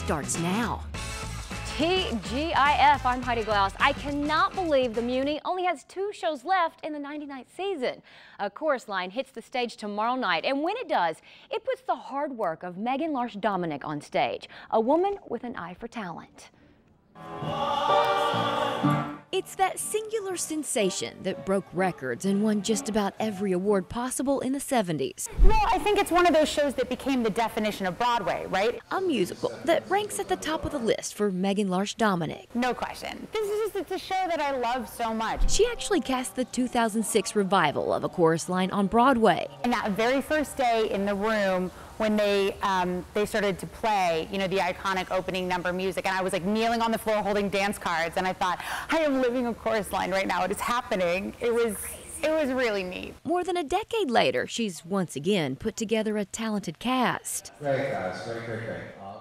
starts now. TGIF, I'm Heidi Glaus. I cannot believe the Muny only has 2 shows left in the 99th season. A chorus line hits the stage tomorrow night, and when it does, it puts the hard work of Megan Larche Dominick on stage, a woman with an eye for talent. It's that singular sensation that broke records and won just about every award possible in the 70s. Well, I think it's one of those shows that became the definition of Broadway, right? A musical that ranks at the top of the list for Megan Larche Dominick. No question. It's a show that I love so much. She actually cast the 2006 revival of A Chorus Line on Broadway. And that very first day in the room, when they started to play, you know, the iconic opening number music, and I was like kneeling on the floor holding dance cards, and I thought, I am living a chorus line right now. It is happening. It was really neat. More than a decade later, she's once again put together a talented cast. Great, guys. Great.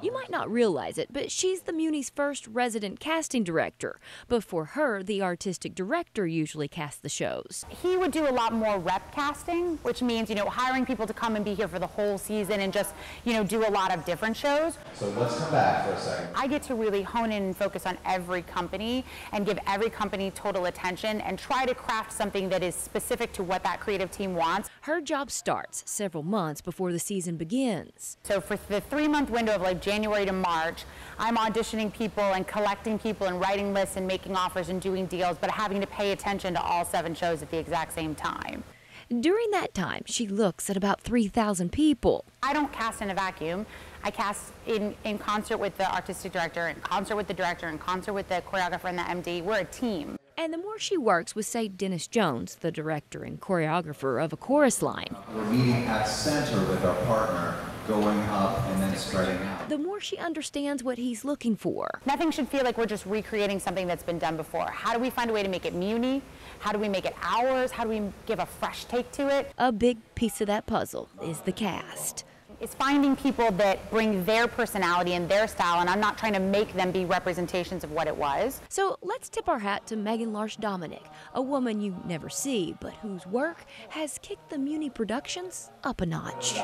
You might not realize it, but she's the Muny's first resident casting director. Before her, the artistic director usually casts the shows. He would do a lot more rep casting, which means, you know, hiring people to come and be here for the whole season and just, you know, do a lot of different shows. So let's come back for a second. I get to really hone in and focus on every company and give every company total attention and try to craft something that is specific to what that creative team wants. Her job starts several months before the season begins. So for the 3-month window of like January to March, I'm auditioning people and collecting people and writing lists and making offers and doing deals, but having to pay attention to all 7 shows at the exact same time. During that time, she looks at about 3,000 people. I don't cast in a vacuum. I cast in concert with the artistic director, in concert with the director, in concert with the choreographer and the MD. We're a team. And the more she works with, say, Dennis Jones, the director and choreographer of A Chorus Line, We're meeting at center with our partner, going up and then spreading out. the more she understands what he's looking for. Nothing should feel like we're just recreating something that's been done before. How do we find a way to make it Muny? How do we make it ours? How do we give a fresh take to it? A big piece of that puzzle is the cast. It's finding people that bring their personality and their style, and I'm not trying to make them be representations of what it was. So let's tip our hat to Megan Larche Dominick, a woman you never see, but whose work has kicked the Muny Productions up a notch.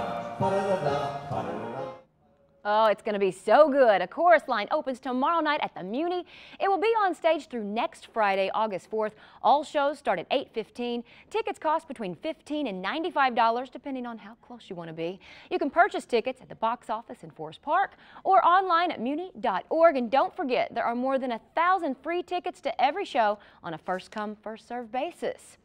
Oh, it's going to be so good. A Chorus Line opens tomorrow night at the Muny. It will be on stage through next Friday, August 4th. All shows start at 8:15. Tickets cost between $15 and $95, depending on how close you want to be. You can purchase tickets at the box office in Forest Park or online at muny.org. And don't forget, there are more than 1,000 free tickets to every show on a first-come, first-served basis.